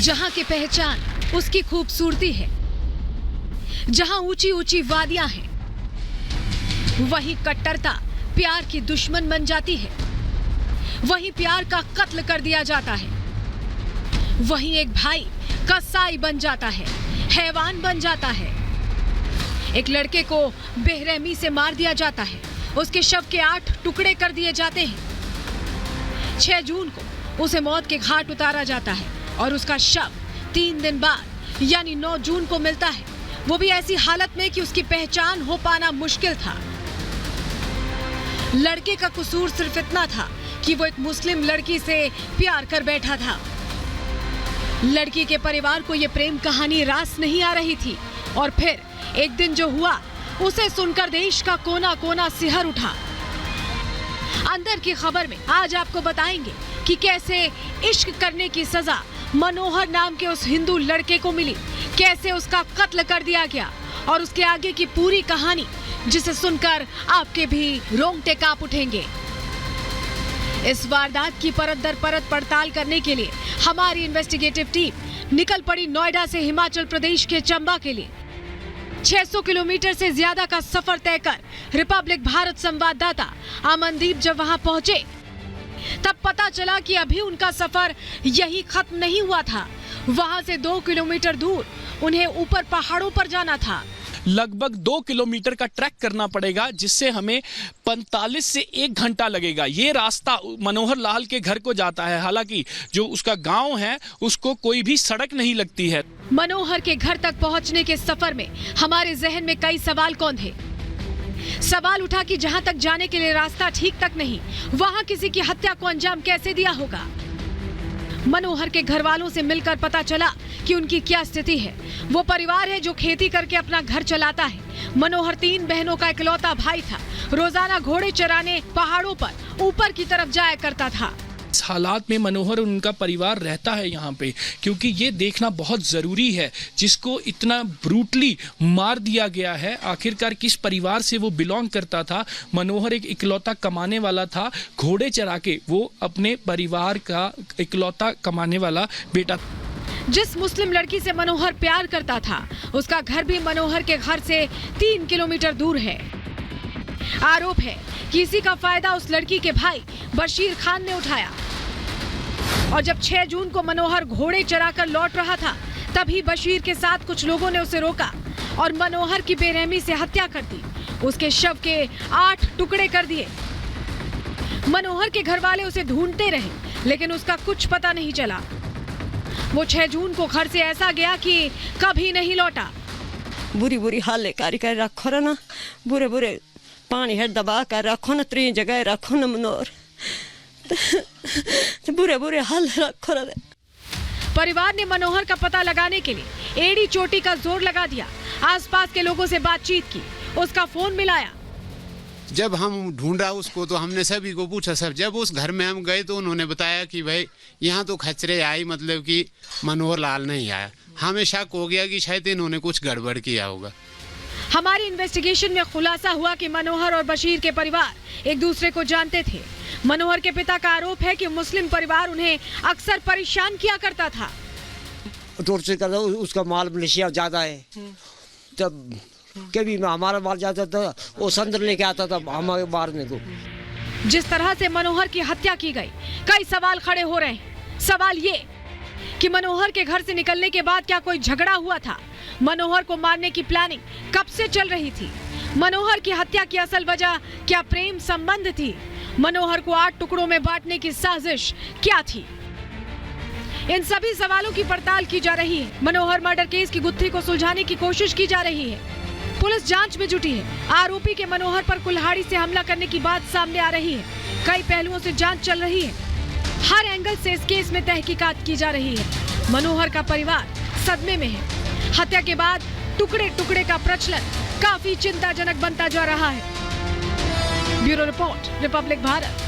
जहां की पहचान उसकी खूबसूरती है, जहां ऊंची ऊंची वादियां हैं, वहीं कट्टरता प्यार की दुश्मन बन जाती है। वहीं प्यार का कत्ल कर दिया जाता है। वहीं एक भाई कसाई बन जाता है, हैवान बन जाता है। एक लड़के को बेरहमी से मार दिया जाता है, उसके शव के 8 टुकड़े कर दिए जाते हैं। 6 जून को उसे मौत के घाट उतारा जाता है और उसका शव 3 दिन बाद यानी 9 जून को मिलता है, वो भी ऐसी हालत में कि उसकी पहचान हो पाना मुश्किल था। लड़के का कसूर सिर्फ इतना था कि वो एक मुस्लिम लड़की से प्यार कर बैठा था। लड़की के परिवार को ये प्रेम कहानी रास नहीं आ रही थी और फिर एक दिन जो हुआ उसे सुनकर देश का कोना कोना सिहर उठा। अंदर की खबर में आज आपको बताएंगे कि कैसे इश्क करने की सजा मनोहर नाम के उस हिंदू लड़के को मिली, कैसे उसका कत्ल कर दिया गया और उसके आगे की पूरी कहानी जिसे सुनकर आपके भी रोंगटे कांप उठेंगे। इस वारदात की परत दर परत पड़ताल करने के लिए हमारी इन्वेस्टिगेटिव टीम निकल पड़ी नोएडा से हिमाचल प्रदेश के चंबा के लिए। 600 किलोमीटर से ज्यादा का सफर तय कर रिपब्लिक भारत संवाददाता अमनदीप जब वहां पहुंचे तब पता चला कि अभी उनका सफर यही खत्म नहीं हुआ था। वहां से 2 किलोमीटर दूर उन्हें ऊपर पहाड़ों पर जाना था। लगभग 2 किलोमीटर का ट्रैक करना पड़ेगा, जिससे हमें 45 से 1 घंटा लगेगा। ये रास्ता मनोहर लाल के घर को जाता है। हालांकि जो उसका गांव है उसको कोई भी सड़क नहीं लगती है। मनोहर के घर तक पहुंचने के सफर में हमारे जहन में कई सवाल कौन थे। सवाल उठा कि जहां तक जाने के लिए रास्ता ठीक तक नहीं, वहां किसी की हत्या को अंजाम कैसे दिया होगा। मनोहर के घर वालों से मिलकर पता चला कि उनकी क्या स्थिति है। वो परिवार है जो खेती करके अपना घर चलाता है। मनोहर 3 बहनों का इकलौता भाई था। रोजाना घोड़े चराने पहाड़ों पर ऊपर की तरफ जाया करता था। इस हालात में मनोहर और उनका परिवार रहता है यहाँ पे, क्योंकि ये देखना बहुत ज़रूरी है जिसको इतना ब्रूटली मार दिया गया है। आखिरकार किस परिवार से वो बिलोंग करता था। मनोहर एक इकलौता कमाने वाला था, घोड़े चरा के वो अपने परिवार का इकलौता कमाने वाला बेटा। जिस मुस्लिम लड़की से मनोहर प्यार करता था उसका घर भी मनोहर के घर से 3 किलोमीटर दूर है। आरोप है कि इसी का फायदा उस लड़की के भाई बशीर खान ने उठाया और जब 6 जून को मनोहर घोड़े चराकर लौट रहा था तभी बशीर के साथ कुछ लोगों ने उसे रोका और मनोहर की बेरहमी से हत्या कर दी। उसके शव के 8 टुकड़े कर दिए। मनोहर के घर वाले उसे ढूंढते रहे लेकिन उसका कुछ पता नहीं चला। वो 6 जून को घर से ऐसा गया कि कभी नहीं लौटा। बुरी बुरी हाल कर रखो ना, बुरे बुरे पानी है दबा कर रखो ना, 3 जगह रखो ना मनोहर, बुरे बुरे हाल रखो ना। परिवार ने मनोहर का पता लगाने के लिए एड़ी चोटी का जोर लगा दिया। आसपास के लोगों से बातचीत की, उसका फोन मिलाया। जब हम ढूंढा उसको तो हमने सभी को पूछा। सब जब उस घर में हम गए तो उन्होंने बताया कि भाई यहाँ तो खचरे आई, मतलब कि मनोहर लाल नहीं आया। हमें शक हो गया कि शायद इन्होंने कुछ गड़बड़ किया होगा। हमारी इन्वेस्टिगेशन में खुलासा हुआ कि मनोहर और बशीर के परिवार एक दूसरे को जानते थे। मनोहर के पिता का आरोप है कि मुस्लिम परिवार उन्हें अक्सर परेशान किया करता था। दूर से करता उसका माल मलेशिया ज्यादा है, तब कभी हमारा माल जाता था वो संदर लेके आता था हमारे मारने को। जिस तरह से मनोहर की हत्या की गई, कई सवाल खड़े हो रहे हैं। सवाल ये कि मनोहर के घर से निकलने के बाद क्या कोई झगड़ा हुआ था? मनोहर को मारने की प्लानिंग कब से चल रही थी? मनोहर की हत्या की असल वजह क्या प्रेम संबंध थी? मनोहर को 8 टुकड़ों में बांटने की साजिश क्या थी? इन सभी सवालों की पड़ताल की जा रही है। मनोहर मर्डर केस की गुत्थी को सुलझाने की कोशिश की जा रही है। पुलिस जांच में जुटी है। आरोपी के मनोहर पर कुल्हाड़ी से हमला करने की बात सामने आ रही है। कई पहलुओं से जांच चल रही है। हर एंगल से इस केस में तहकीकात की जा रही है। मनोहर का परिवार सदमे में है। हत्या के बाद टुकड़े टुकड़े का प्रचलन काफी चिंताजनक बनता जा रहा है। Bureau report, Republic Bharat.